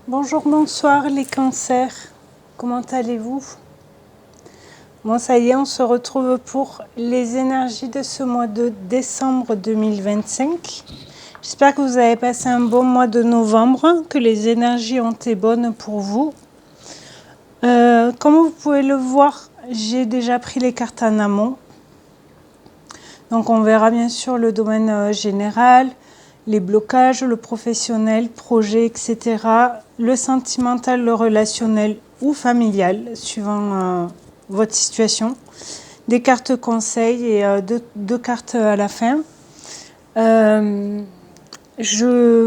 Bonjour, bonsoir les cancers, comment allez-vous? Bon, ça y est, on se retrouve pour les énergies de ce mois de décembre 2025. J'espère que vous avez passé un bon mois de novembre, que les énergies ont été bonnes pour vous. Comme vous pouvez le voir, j'ai déjà pris les cartes en amont. Donc on verra bien sûr le domaine général, les blocages, le professionnel, projet, etc. Le sentimental, le relationnel ou familial, suivant votre situation. Des cartes conseils et deux cartes à la fin. Je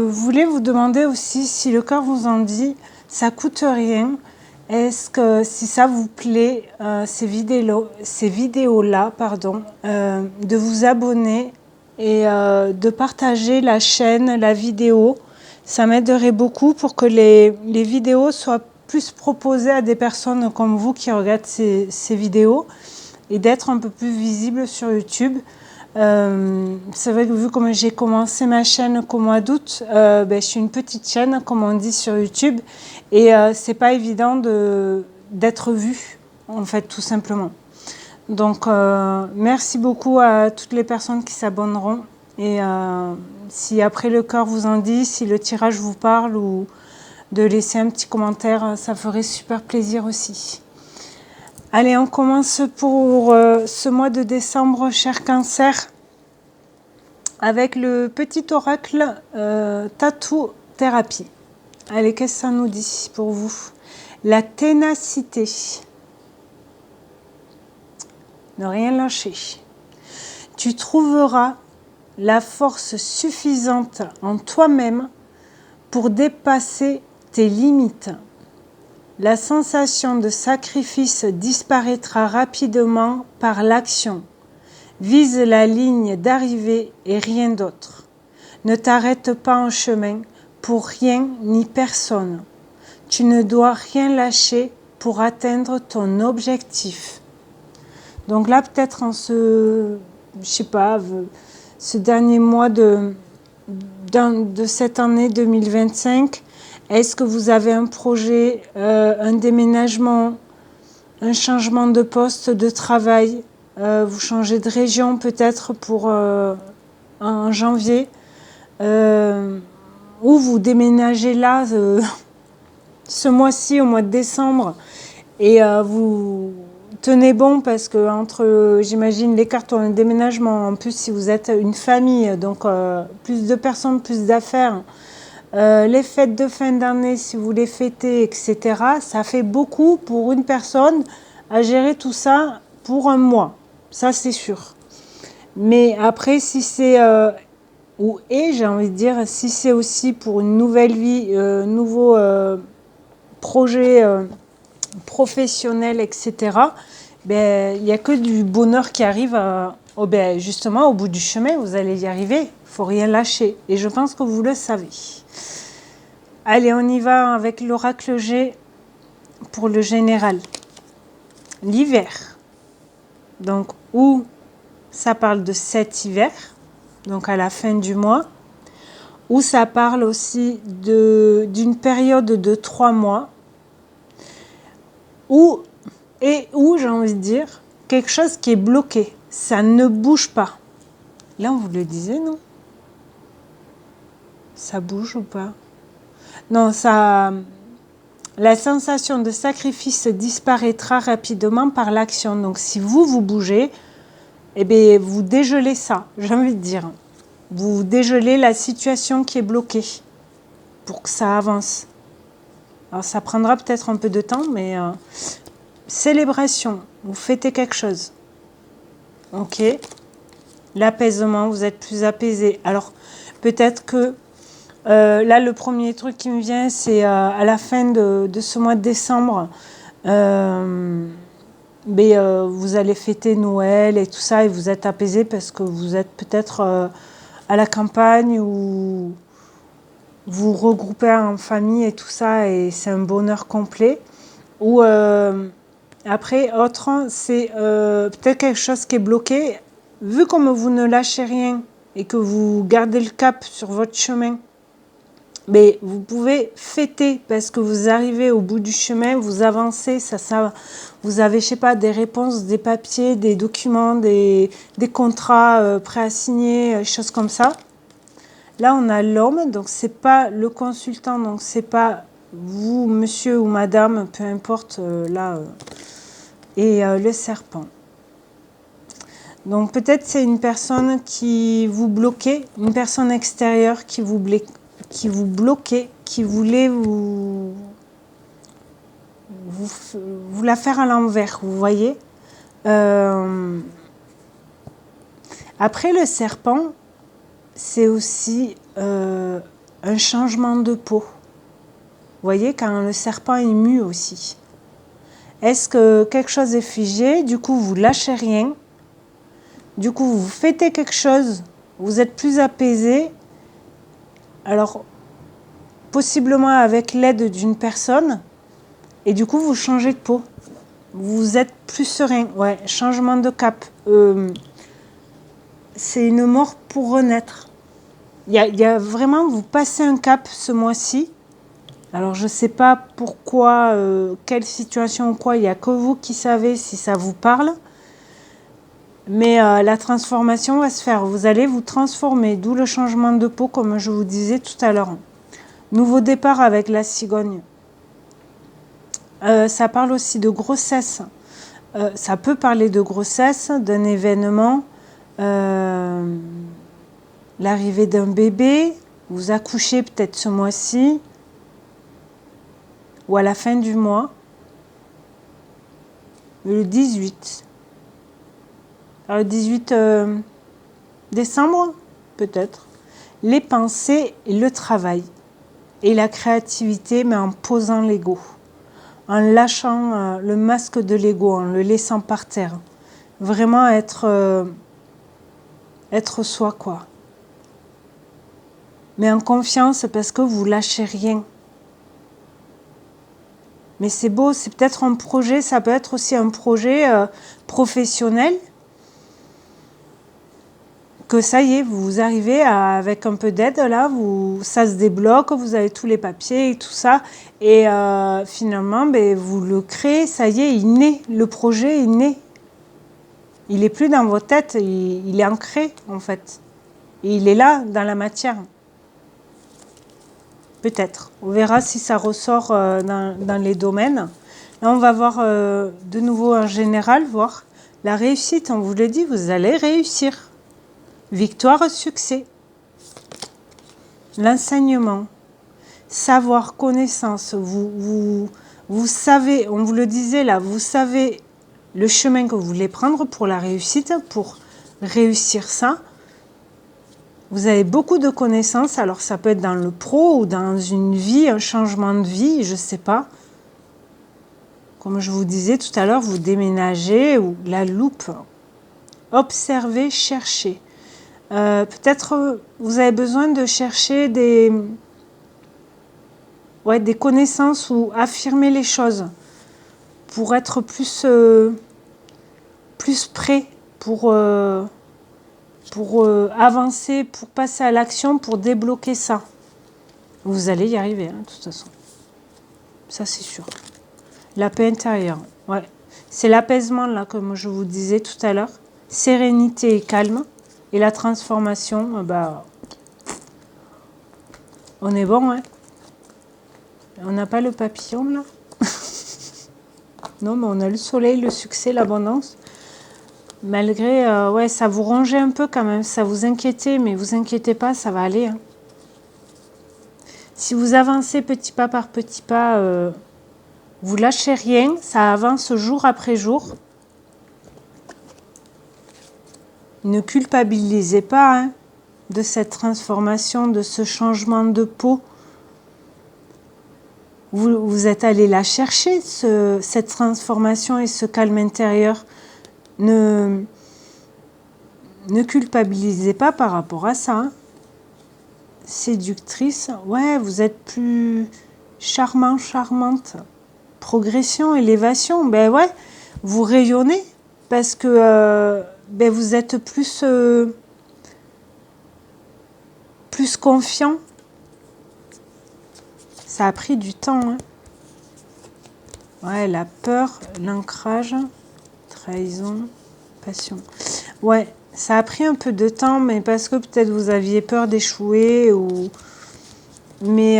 voulais vous demander aussi si le cœur vous en dit, ça coûte rien. Est-ce que si ça vous plaît, ces vidéos-là, de vous abonner et de partager la chaîne, la vidéo, ça m'aiderait beaucoup pour que les vidéos soient plus proposées à des personnes comme vous qui regardent ces vidéos et d'être un peu plus visibles sur YouTube. C'est vrai que vu comme j'ai commencé ma chaîne qu'au mois d'août, je suis une petite chaîne comme on dit sur YouTube et c'est pas évident d'être vue en fait tout simplement. Donc merci beaucoup à toutes les personnes qui s'abonneront et si après le cœur vous en dit, si le tirage vous parle ou de laisser un petit commentaire, ça ferait super plaisir aussi. Allez, on commence pour ce mois de décembre, cher Cancer, avec le petit oracle Tattoo Thérapie. Allez, qu'est-ce que ça nous dit pour vous? La ténacité. Ne rien lâcher. Tu trouveras la force suffisante en toi-même pour dépasser tes limites. La sensation de sacrifice disparaîtra rapidement par l'action. Vise la ligne d'arrivée et rien d'autre. Ne t'arrête pas en chemin pour rien ni personne. Tu ne dois rien lâcher pour atteindre ton objectif. Donc là, peut-être en ce dernier mois de cette année 2025, est-ce que vous avez un projet, un déménagement, un changement de poste de travail, vous changez de région peut-être pour en janvier, ou vous déménagez là ce mois-ci, au mois de décembre, et vous tenez bon parce que entre, j'imagine, les cartes ont un déménagement, en plus si vous êtes une famille, donc plus de personnes, plus d'affaires, les fêtes de fin d'année, si vous les fêtez, etc., ça fait beaucoup pour une personne à gérer tout ça pour un mois. Ça, c'est sûr. Mais après, si c'est... j'ai envie de dire, si c'est aussi pour une nouvelle vie, nouveau projet professionnel, etc., il n'y a que du bonheur qui arrive justement au bout du chemin. Vous allez y arriver. Il ne faut rien lâcher. Et je pense que vous le savez. Allez, on y va avec l'oracle G pour le général. L'hiver. Donc, où ça parle de cet hiver, donc à la fin du mois, où ça parle aussi d'une période de 3 mois, où j'ai envie de dire, quelque chose qui est bloqué, ça ne bouge pas. Là, on vous le disait, non? Ça bouge ou pas? Non, la sensation de sacrifice disparaîtra rapidement par l'action. Donc, si vous bougez, vous dégelez ça, j'ai envie de dire. Vous dégelez la situation qui est bloquée pour que ça avance. Alors, ça prendra peut-être un peu de temps, mais célébration, vous fêtez quelque chose. Ok. L'apaisement, vous êtes plus apaisé. Alors, peut-être que là, le premier truc qui me vient, c'est à la fin de ce mois de décembre, vous allez fêter Noël et tout ça, et vous êtes apaisé parce que vous êtes peut-être à la campagne ou vous regroupez en famille et tout ça, et c'est un bonheur complet. Ou après, autre, c'est peut-être quelque chose qui est bloqué. Vu comme vous ne lâchez rien et que vous gardez le cap sur votre chemin, Mais vous pouvez fêter parce que vous arrivez au bout du chemin, vous avancez, vous avez, je sais pas, des réponses, des papiers, des documents, des contrats prêts à signer, choses comme ça. Là, on a l'homme, donc c'est pas le consultant, donc c'est pas vous, monsieur ou madame, peu importe, et le serpent. Donc peut-être c'est une personne qui vous bloquait, une personne extérieure qui vous bloquait, qui voulait vous la faire à l'envers, vous voyez. Après le serpent, c'est aussi un changement de peau. Vous voyez, quand le serpent est mu aussi. Est-ce que quelque chose est figé, du coup vous lâchez rien, du coup vous fêtez quelque chose, vous êtes plus apaisé, alors possiblement avec l'aide d'une personne, et du coup vous changez de peau. Vous êtes plus serein, ouais, changement de cap. C'est une mort pour renaître. Il y a vraiment, vous passez un cap ce mois-ci. Alors je ne sais pas pourquoi, quelle situation ou quoi, il n'y a que vous qui savez si ça vous parle. Mais la transformation va se faire. Vous allez vous transformer, d'où le changement de peau, comme je vous disais tout à l'heure. Nouveau départ avec la cigogne. Ça parle aussi de grossesse. Ça peut parler de grossesse, d'un événement, l'arrivée d'un bébé, vous accouchez peut-être ce mois-ci, ou à la fin du mois, le 18. Alors, le 18 décembre, peut-être. Les pensées et le travail. Et la créativité, mais en posant l'ego. En lâchant le masque de l'ego, en le laissant par terre. Vraiment être soi, quoi. Mais en confiance parce que vous lâchez rien. Mais c'est beau, c'est peut-être un projet, ça peut être aussi un projet professionnel. Que ça y est, vous arrivez avec un peu d'aide, là, ça se débloque, vous avez tous les papiers et tout ça. Et finalement, vous le créez, ça y est, il naît, le projet est né. Il n'est plus dans votre tête, il est ancré en fait. Et il est là, dans la matière. Peut-être. On verra si ça ressort dans les domaines. Là, on va voir de nouveau en général, voir la réussite. On vous le dit, vous allez réussir. Victoire, succès. L'enseignement. Savoir, connaissance. Vous savez, on vous le disait là, vous savez le chemin que vous voulez prendre pour la réussite, pour réussir ça. Vous avez beaucoup de connaissances, alors ça peut être dans le pro ou dans une vie, un changement de vie, je ne sais pas. Comme je vous disais tout à l'heure, vous déménagez ou la loupe. Observez, cherchez. Peut-être vous avez besoin de chercher des connaissances ou affirmer les choses pour être plus prêt, pour avancer, pour passer à l'action, pour débloquer ça. Vous allez y arriver, de toute façon. Ça, c'est sûr. La paix intérieure, ouais. C'est l'apaisement, là, comme je vous disais tout à l'heure. Sérénité et calme. Et la transformation, on est bon, hein. On n'a pas le papillon, là. Non, mais on a le soleil, le succès, l'abondance. Malgré, ça vous rongeait un peu quand même, ça vous inquiétait, mais vous inquiétez pas, ça va aller. Hein. Si vous avancez petit pas par petit pas, vous lâchez rien, ça avance jour après jour. Ne culpabilisez pas de cette transformation, de ce changement de peau. Vous êtes allé la chercher, cette transformation et ce calme intérieur. Ne culpabilisez pas par rapport à ça. Hein. Séductrice, ouais, vous êtes plus charmant, charmante. Progression, élévation, ouais, vous rayonnez parce que vous êtes plus confiant. Ça a pris du temps. Hein. Ouais, la peur, l'ancrage, trahison, passion. Ouais, ça a pris un peu de temps, mais parce que peut-être vous aviez peur d'échouer ou... Mais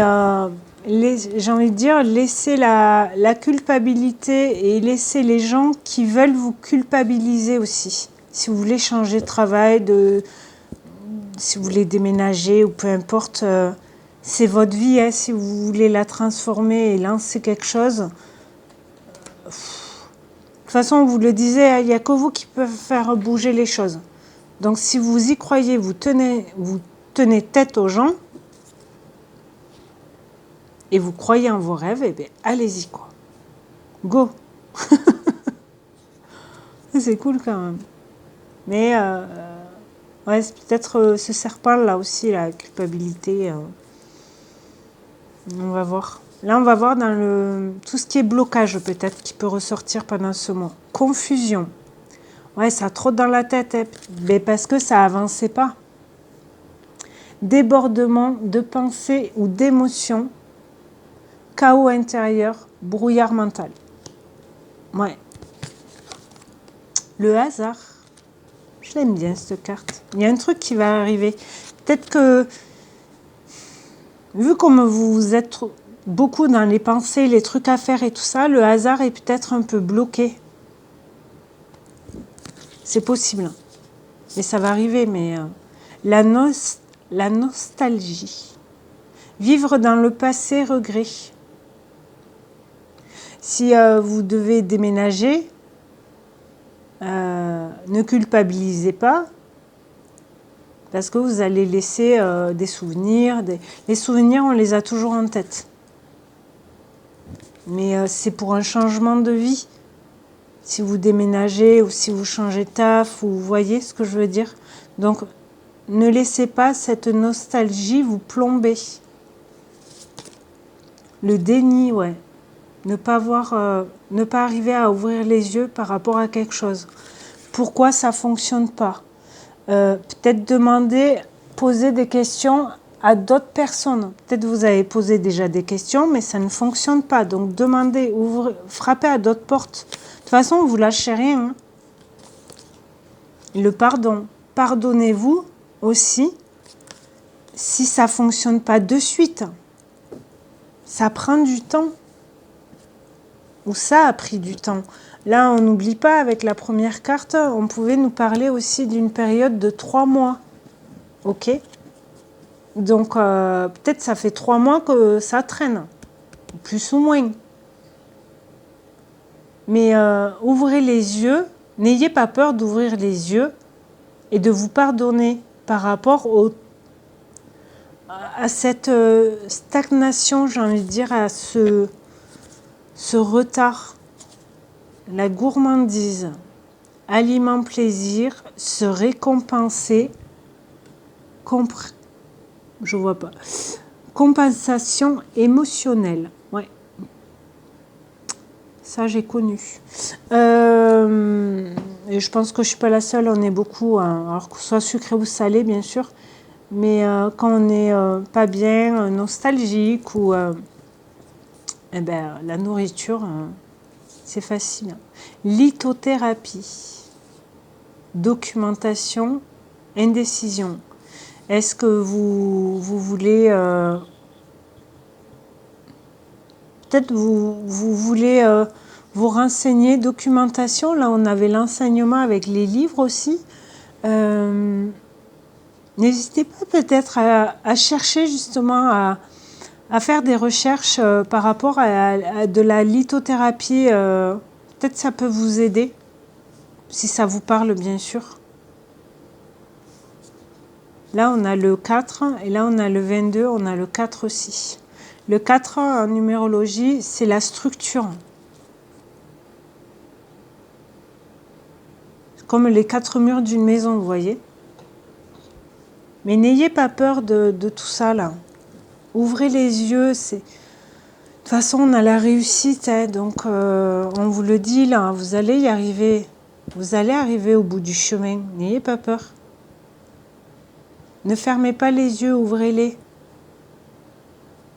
j'ai envie de dire, laissez la culpabilité et laissez les gens qui veulent vous culpabiliser aussi. Si vous voulez changer de travail, si vous voulez déménager ou peu importe, c'est votre vie. Hein, si vous voulez la transformer et lancer quelque chose. De toute façon, vous le disiez, il n'y a que vous qui pouvez faire bouger les choses. Donc si vous y croyez, vous tenez tête aux gens, et vous croyez en vos rêves, eh bien, allez-y, quoi. Go. C'est cool quand même. Mais, ouais, c'est peut-être ce serpent-là aussi, la culpabilité. On va voir. Là, on va voir dans tout ce qui est blocage, peut-être, qui peut ressortir pendant ce mois. Confusion. Ouais, ça trotte dans la tête, hein, mais parce que ça avançait pas. Débordement de pensées ou d'émotions. Chaos intérieur, brouillard mental. Ouais. Le hasard. Je l'aime bien, cette carte. Il y a un truc qui va arriver. Peut-être que, vu comme vous êtes beaucoup dans les pensées, les trucs à faire et tout ça, le hasard est peut-être un peu bloqué. C'est possible. Mais ça va arriver. Mais la nostalgie. Vivre dans le passé, regret. Si vous devez déménager, ne culpabilisez pas parce que vous allez laisser des souvenirs. Les souvenirs, on les a toujours en tête. Mais c'est pour un changement de vie. Si vous déménagez ou si vous changez de taf, ou vous voyez ce que je veux dire. Donc, ne laissez pas cette nostalgie vous plomber. Le déni, ouais. Ne pas arriver à ouvrir les yeux par rapport à quelque chose. Pourquoi ça ne fonctionne pas? Peut-être poser des questions à d'autres personnes. Peut-être vous avez posé déjà des questions, mais ça ne fonctionne pas. Donc demandez, frappez à d'autres portes. De toute façon, vous lâchez rien. Hein. Le pardon. Pardonnez-vous aussi si ça ne fonctionne pas de suite. Ça prend du temps. Ou ça a pris du temps. Là, on n'oublie pas, avec la première carte, on pouvait nous parler aussi d'une période de 3 mois. Ok? Donc, peut-être ça fait 3 mois que ça traîne. Plus ou moins. Mais ouvrez les yeux. N'ayez pas peur d'ouvrir les yeux et de vous pardonner par rapport à cette stagnation, j'ai envie de dire, à ce retard. La gourmandise, aliment plaisir, se récompenser, je vois pas, compensation émotionnelle, ouais, ça j'ai connu. Et je pense que je suis pas la seule, on est beaucoup, hein, alors que ce soit sucré ou salé bien sûr, mais quand on est pas bien, nostalgique ou eh ben, la nourriture... c'est facile. Lithothérapie, documentation, indécision. Est-ce que vous voulez... peut-être vous voulez vous renseigner, documentation. Là, on avait l'enseignement avec les livres aussi. N'hésitez pas peut-être à chercher justement à faire des recherches par rapport à de la lithothérapie. Peut-être ça peut vous aider, si ça vous parle bien sûr. Là, on a le 4 et là, on a le 22, on a le 4 aussi. Le 4 en numérologie, c'est la structure. Comme les 4 murs d'une maison, vous voyez. Mais n'ayez pas peur de tout ça, là. Ouvrez les yeux, c'est... De toute façon, on a la réussite, hein, donc on vous le dit, là, vous allez y arriver. Vous allez arriver au bout du chemin, n'ayez pas peur. Ne fermez pas les yeux, ouvrez-les.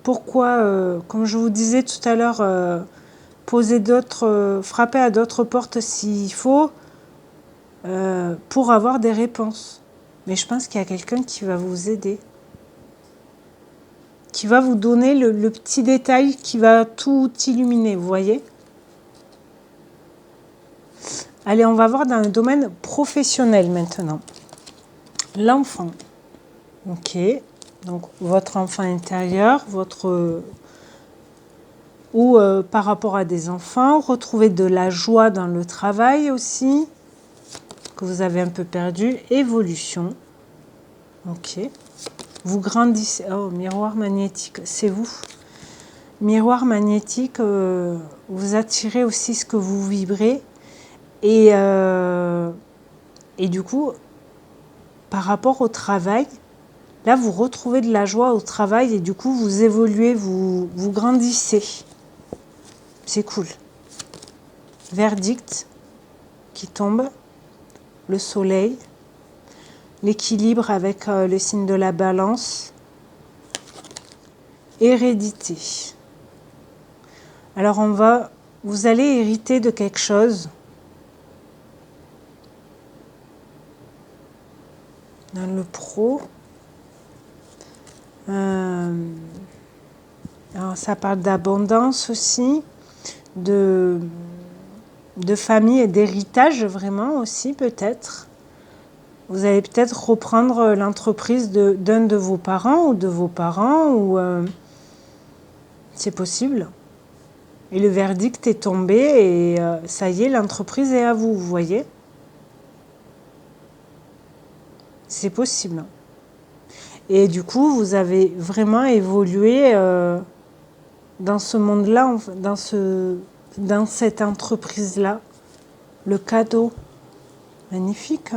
Pourquoi, comme je vous disais tout à l'heure, frapper à d'autres portes s'il faut, pour avoir des réponses. Mais je pense qu'il y a quelqu'un qui va vous aider, qui va vous donner le petit détail qui va tout illuminer, vous voyez? Allez, on va voir dans le domaine professionnel maintenant. L'enfant. Ok. Donc, votre enfant intérieur, ou par rapport à des enfants, retrouver de la joie dans le travail aussi, que vous avez un peu perdu. Évolution. Ok. Vous grandissez. Oh, miroir magnétique, c'est vous. Miroir magnétique, vous attirez aussi ce que vous vibrez. Et du coup, par rapport au travail, là, vous retrouvez de la joie au travail et du coup, vous évoluez, vous grandissez. C'est cool. Verdict qui tombe, le soleil, l'équilibre avec le signe de la balance, hérédité. Alors, vous allez hériter de quelque chose. Dans le pro, alors ça parle d'abondance aussi, de famille et d'héritage vraiment aussi peut-être. Vous allez peut-être reprendre l'entreprise d'un de vos parents ou de vos parents, ou c'est possible. Et le verdict est tombé et ça y est, l'entreprise est à vous, vous voyez. C'est possible. Et du coup, vous avez vraiment évolué dans ce monde-là, dans cette entreprise-là. Le cadeau. Magnifique.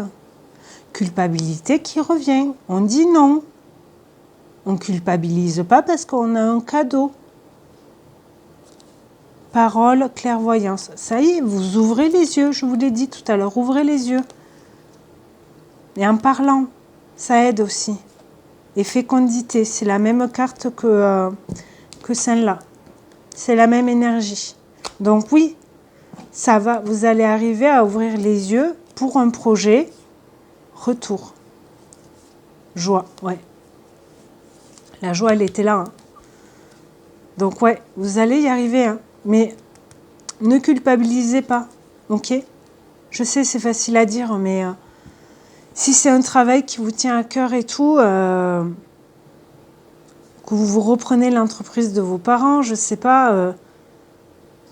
Culpabilité qui revient. On dit non. On ne culpabilise pas parce qu'on a un cadeau. Parole, clairvoyance. Ça y est, vous ouvrez les yeux. Je vous l'ai dit tout à l'heure. Ouvrez les yeux. Et en parlant, ça aide aussi. Et fécondité, c'est la même carte que celle-là. C'est la même énergie. Donc oui, ça va. Vous allez arriver à ouvrir les yeux pour un projet. Retour. Joie, ouais. La joie, elle était là. Hein. Donc ouais, vous allez y arriver. Hein. Mais ne culpabilisez pas. Ok? Je sais, c'est facile à dire, mais si c'est un travail qui vous tient à cœur et tout, que vous reprenez l'entreprise de vos parents, je sais pas,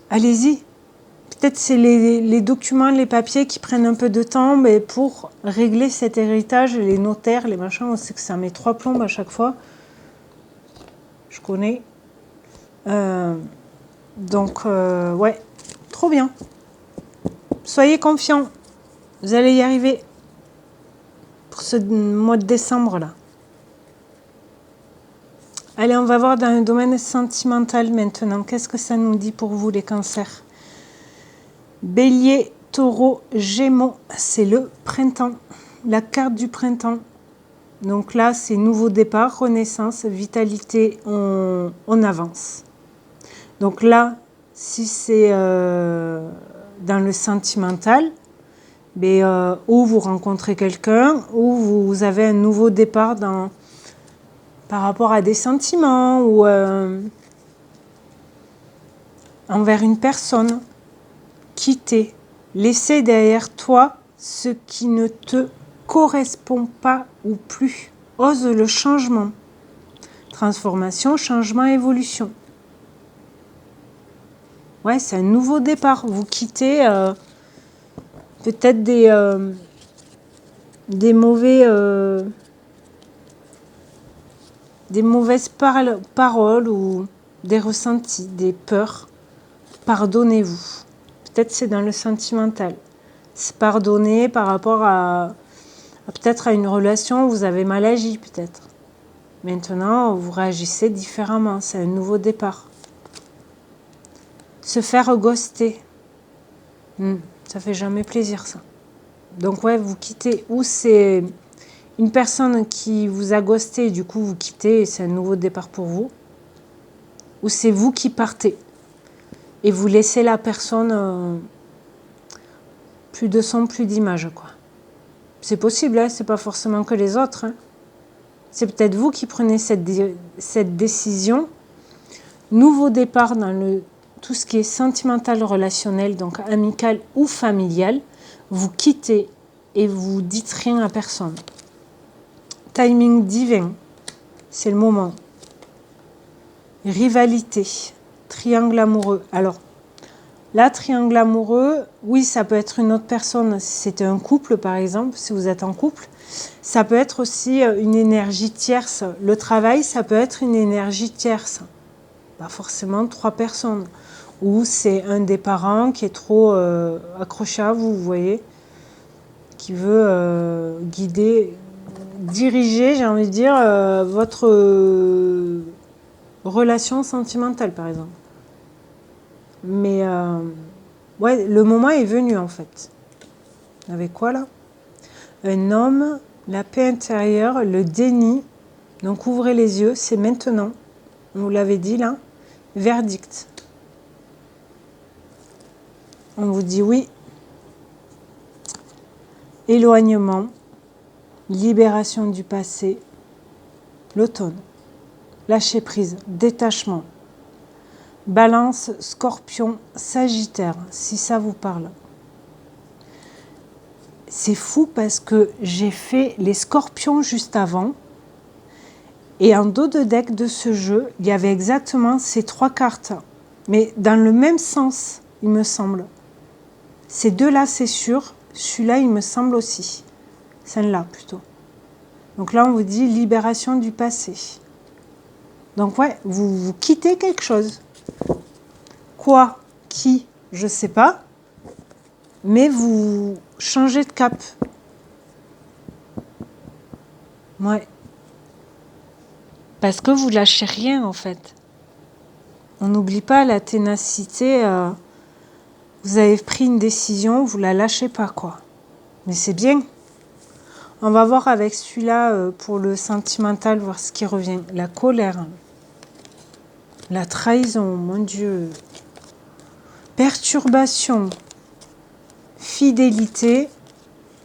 allez-y. Peut-être c'est les documents, les papiers qui prennent un peu de temps, mais pour régler cet héritage, les notaires, les machins, on sait que ça met 3 plombes à chaque fois. Je connais. Donc, ouais, trop bien. Soyez confiants. Vous allez y arriver pour ce mois de décembre là. Allez, on va voir dans le domaine sentimental maintenant. Qu'est-ce que ça nous dit pour vous les cancers? Bélier, taureau, gémeaux, c'est le printemps. La carte du printemps. Donc là, c'est nouveau départ, renaissance, vitalité, on avance. Donc là, si c'est dans le sentimental, ou vous rencontrez quelqu'un, ou vous avez un nouveau départ par rapport à des sentiments, ou envers une personne. Quitter, laisser derrière toi ce qui ne te correspond pas ou plus. Ose le changement. Transformation, changement, évolution. Ouais, c'est un nouveau départ. Vous quittez peut-être des mauvaises paroles ou des ressentis, des peurs. Pardonnez-vous. Peut-être c'est dans le sentimental. C'est pardonner par rapport à peut-être à une relation où vous avez mal agi, peut-être. Maintenant, vous réagissez différemment. C'est un nouveau départ. Se faire ghoster. Ça fait jamais plaisir, ça. Donc, ouais, vous quittez. Ou c'est une personne qui vous a ghosté, et du coup, vous quittez et c'est un nouveau départ pour vous. ou c'est vous qui partez et vous laissez la personne plus de son, plus d'image, quoi. C'est possible, hein, c'est pas forcément que les autres. Hein. C'est peut-être vous qui prenez cette décision. Nouveau départ dans tout ce qui est sentimental, relationnel, donc amical ou familial. Vous quittez et vous dites rien à personne. Timing divin, c'est le moment. Rivalité, triangle amoureux. Alors, là, triangle amoureux, oui, ça peut être une autre personne. Si c'était un couple, par exemple, si vous êtes en couple. Ça peut être aussi une énergie tierce. Le travail, ça peut être une énergie tierce. Pas forcément 3 personnes. Ou c'est un des parents qui est trop accroché à vous, vous voyez, qui veut guider, diriger, j'ai envie de dire, votre relation sentimentale, par exemple. Mais ouais, le moment est venu, en fait. Avec quoi, là? Un homme, la paix intérieure, le déni. Donc, ouvrez les yeux, c'est maintenant. On vous l'avait dit, là. Verdict. On vous dit oui. Éloignement, libération du passé, l'automne, lâcher prise, détachement, balance, scorpion, sagittaire, si ça vous parle. C'est fou parce que j'ai fait les scorpions juste avant et en dos de deck de ce jeu, il y avait exactement ces 3 cartes, mais dans le même sens, il me semble. Ces deux-là, c'est sûr. Celui-là, il me semble aussi. Celle-là, plutôt. Donc là, on vous dit libération du passé. Donc ouais, vous quittez quelque chose. Quoi? Qui? Je ne sais pas. Mais vous changez de cap. Ouais. Parce que vous lâchez rien, en fait. On n'oublie pas la ténacité. Vous avez pris une décision, vous la lâchez pas, quoi. Mais c'est bien. On va voir avec celui-là pour le sentimental, voir ce qui revient. La colère. La trahison, mon Dieu. Perturbation. Fidélité.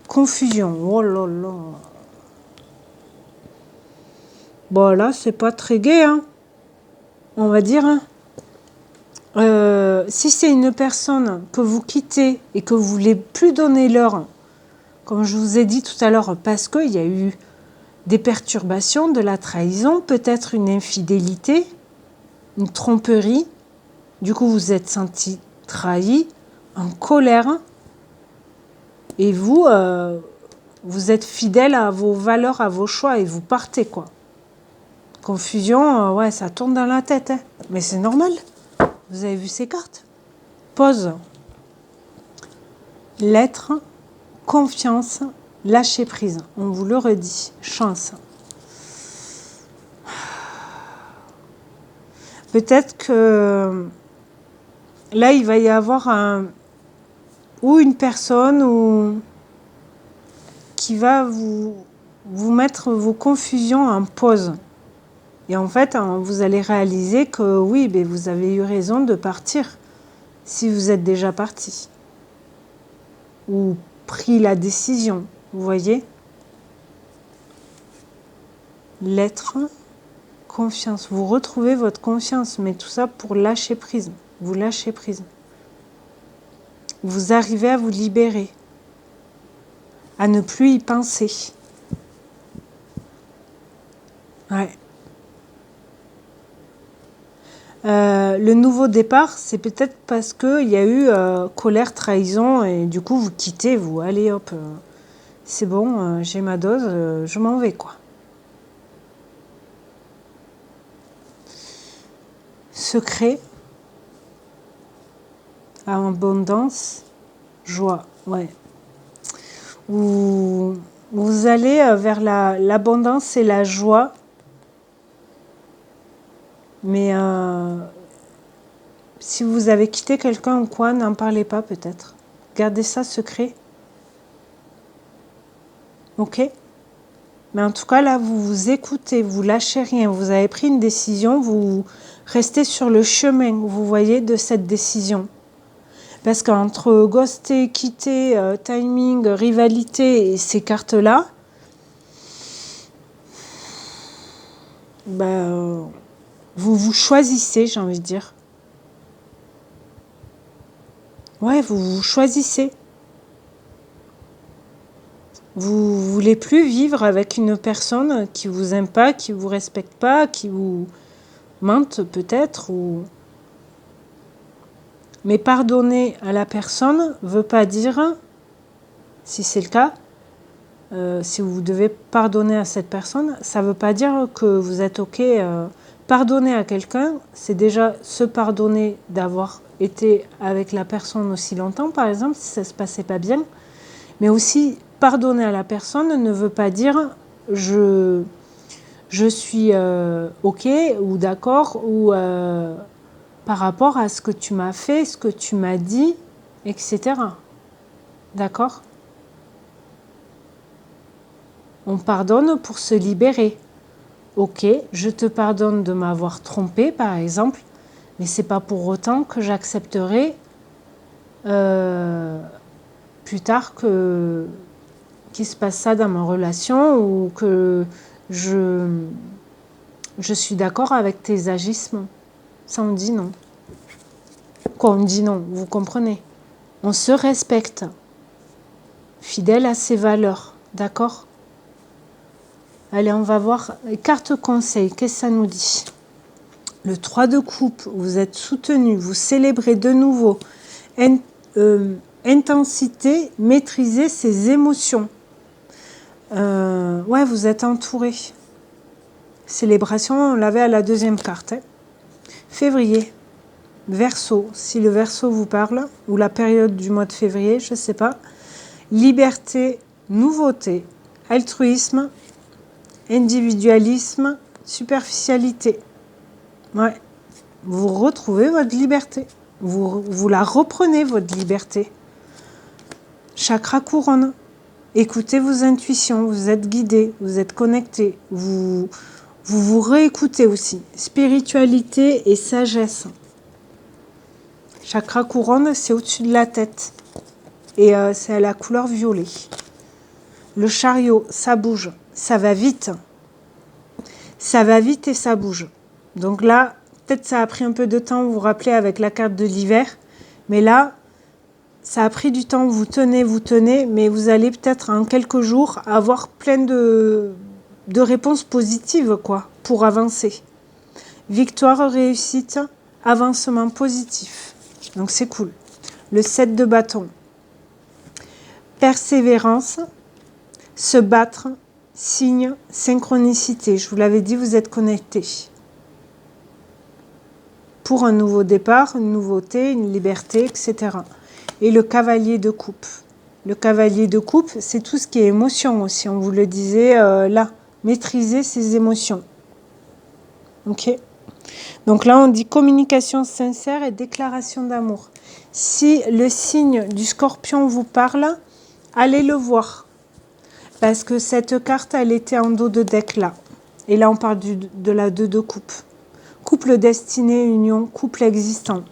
Confusion. Oh là là. Bon, là, c'est pas très gai, hein. On va dire, hein. Si c'est une personne que vous quittez et que vous ne voulez plus donner l'heure, comme je vous ai dit tout à l'heure, parce qu'il y a eu des perturbations, de la trahison, peut-être une infidélité, une tromperie, du coup vous êtes senti trahi, en colère, et vous, vous êtes fidèle à vos valeurs, à vos choix, et vous partez, quoi. Confusion, ouais, ça tourne dans la tête, hein. Mais c'est normal. Vous avez vu ces cartes? Pause. L'être, confiance, lâcher prise. On vous le redit. Chance. Peut-être que là, il va y avoir ou une personne qui va vous mettre vos confusions en pause. Et en fait, vous allez réaliser que oui, ben, vous avez eu raison de partir si vous êtes déjà parti. Ou pris la décision, vous voyez? L'être, confiance. Vous retrouvez votre confiance, mais tout ça pour lâcher prise. Vous lâchez prise. Vous arrivez à vous libérer, à ne plus y penser. Ouais. Le nouveau départ, c'est peut-être parce qu'il y a eu colère, trahison, et du coup, vous quittez, vous, allez hop, c'est bon, j'ai ma dose, je m'en vais, quoi. Secret, abondance, joie, ouais. Vous allez vers l'abondance et la joie, mais si vous avez quitté quelqu'un ou quoi, n'en parlez pas peut-être. Gardez ça secret. Ok? Mais en tout cas, là, vous vous écoutez, vous lâchez rien. Vous avez pris une décision, vous Restez sur le chemin, vous voyez, de cette décision. Parce qu'entre ghoster, quitter, timing, rivalité et ces cartes-là, vous choisissez, j'ai envie de dire. Ouais, vous choisissez. Vous voulez plus vivre avec une personne qui vous aime pas, qui vous respecte pas, qui vous mente peut-être. Mais pardonner à la personne veut pas dire, si c'est le cas, si vous devez pardonner à cette personne, ça veut pas dire que vous êtes OK. Pardonner à quelqu'un, c'est déjà se pardonner d'avoir été avec la personne aussi longtemps, par exemple, si ça se passait pas bien. Mais aussi, pardonner à la personne ne veut pas dire je suis OK ou d'accord ou par rapport à ce que tu m'as fait, ce que tu m'as dit, etc. D'accord ? On pardonne pour se libérer. Ok, je te pardonne de m'avoir trompé, par exemple, mais c'est pas pour autant que j'accepterai plus tard qu'il se passe ça dans ma relation ou que je suis d'accord avec tes agissements. Ça, on dit non. Quoi, on dit non, vous comprenez ? On se respecte, fidèle à ses valeurs, d'accord ? Allez, on va voir les cartes conseils. Qu'est-ce que ça nous dit ? Le 3 de coupe, vous êtes soutenu, vous célébrez de nouveau. Intensité, maîtriser ses émotions. Ouais, vous êtes entouré. Célébration, on l'avait à la deuxième carte. Février, Verseau, si le Verseau vous parle, ou la période du mois de février, je ne sais pas. Liberté, nouveauté, altruisme, individualisme, superficialité. Ouais. Vous retrouvez votre liberté. Vous la reprenez, votre liberté. Chakra couronne. Écoutez vos intuitions, vous êtes guidé, vous êtes connecté. Vous réécoutez aussi. Spiritualité et sagesse. Chakra couronne, c'est au-dessus de la tête. Et c'est à la couleur violet. Le chariot, ça bouge. Ça va vite. Ça va vite et ça bouge. Donc là, peut-être ça a pris un peu de temps, vous vous rappelez, avec la carte de l'hiver. Mais là, ça a pris du temps, vous tenez, mais vous allez peut-être en quelques jours avoir plein de réponses positives, quoi, pour avancer. Victoire, réussite, avancement positif. Donc c'est cool. Le 7 de bâton. Persévérance, se battre, signe, synchronicité. Je vous l'avais dit, vous êtes connectés. Pour un nouveau départ, une nouveauté, une liberté, etc. Et le cavalier de coupe. Le cavalier de coupe, c'est tout ce qui est émotion aussi. On vous le disait là. Maîtriser ses émotions. Ok ? Donc là, on dit communication sincère et déclaration d'amour. Si le signe du scorpion vous parle, allez le voir. Parce que cette carte, elle était en dos de deck là. Et là, on parle de la 2 de coupe. Couple destiné, union, couple existant.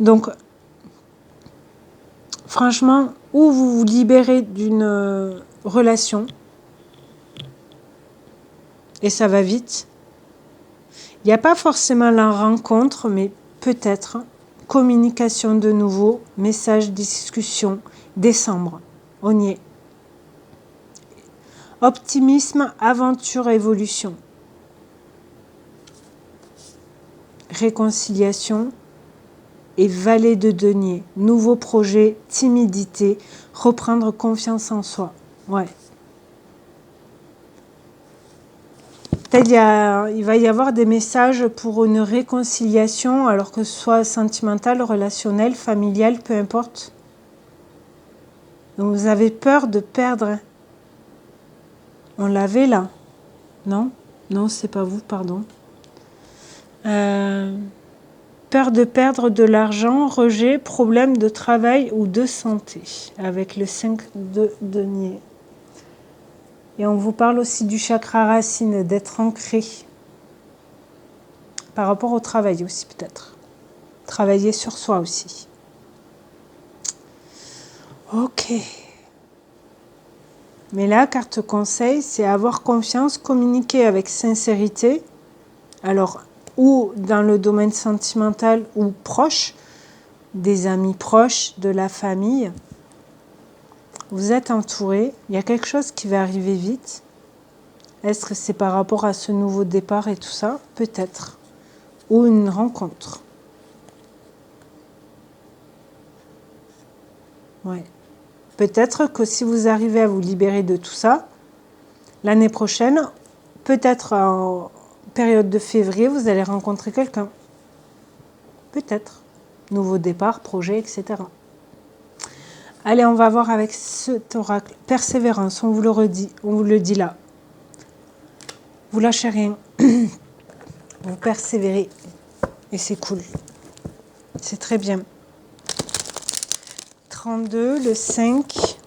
Donc, franchement, ou vous vous libérez d'une relation, et ça va vite. Il n'y a pas forcément la rencontre, mais peut-être communication de nouveau, message, discussion, décembre. On y est. Optimisme, aventure, évolution. Réconciliation et valet de denier. Nouveau projet, timidité, reprendre confiance en soi. Ouais. Peut-être il va y avoir des messages pour une réconciliation, alors que ce soit sentimentale, relationnelle, familiale, peu importe. Donc vous avez peur de perdre. On l'avait là. Non ? Non, c'est pas vous, pardon. Peur de perdre de l'argent, rejet, problème de travail ou de santé, avec le 5 de denier. Et on vous parle aussi du chakra racine, d'être ancré. par rapport au travail aussi peut-être. Travailler sur soi aussi. Ok. Mais là, carte conseil, c'est avoir confiance, communiquer avec sincérité. Alors, ou dans le domaine sentimental ou proche, des amis proches, de la famille. Vous êtes entouré, il y a quelque chose qui va arriver vite. Est-ce que c'est par rapport à ce nouveau départ et tout ça? Peut-être. Ou une rencontre. Ouais. Peut-être que si vous arrivez à vous libérer de tout ça, l'année prochaine, peut-être en période de février, vous allez rencontrer quelqu'un. Peut-être. Nouveau départ, projet, etc. Allez, on va voir avec cet oracle. Persévérance, on vous le redit, on vous le dit là. Vous lâchez rien. Vous persévérez. Et c'est cool. C'est très bien. 32, le 5.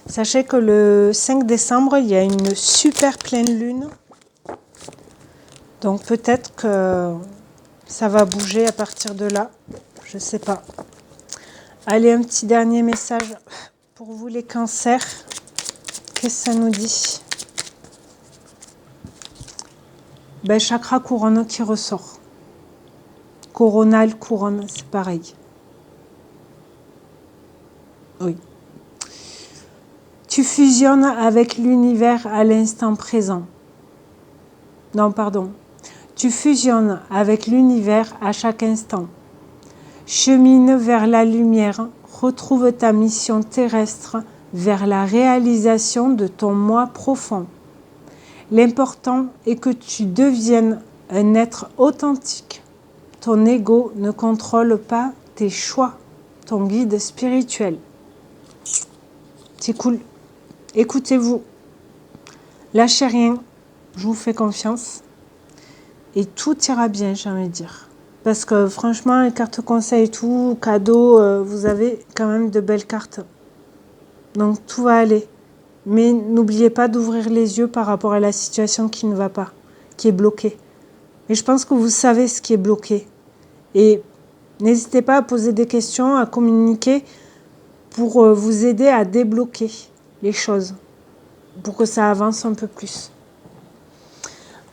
Sachez que le 5 décembre, il y a une super pleine lune. Donc peut-être que ça va bouger à partir de là. Je ne sais pas. Allez, un petit dernier message pour vous les cancers. Qu'est-ce que ça nous dit? Ben, chakra couronne qui ressort. Coronal, couronne, c'est pareil. Oui. Tu fusionnes avec l'univers à l'instant présent. Non, pardon. Tu fusionnes avec l'univers à chaque instant. Chemine vers la lumière, retrouve ta mission terrestre vers la réalisation de ton moi profond. L'important est que tu deviennes un être authentique. Ton ego ne contrôle pas tes choix, ton guide spirituel. C'est cool. Écoutez-vous. Lâchez rien. Je vous fais confiance. Et tout ira bien, j'ai envie de dire. Parce que franchement, les cartes conseils et tout, cadeaux, vous avez quand même de belles cartes. Donc tout va aller. Mais n'oubliez pas d'ouvrir les yeux par rapport à la situation qui ne va pas, qui est bloquée. Et je pense que vous savez ce qui est bloqué. Et n'hésitez pas à poser des questions, à communiquer pour vous aider à débloquer les choses, pour que ça avance un peu plus.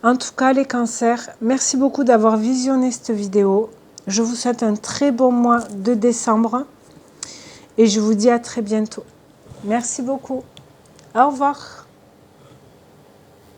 En tout cas, les cancers, merci beaucoup d'avoir visionné cette vidéo. Je vous souhaite un très bon mois de décembre et je vous dis à très bientôt. Merci beaucoup. Au revoir.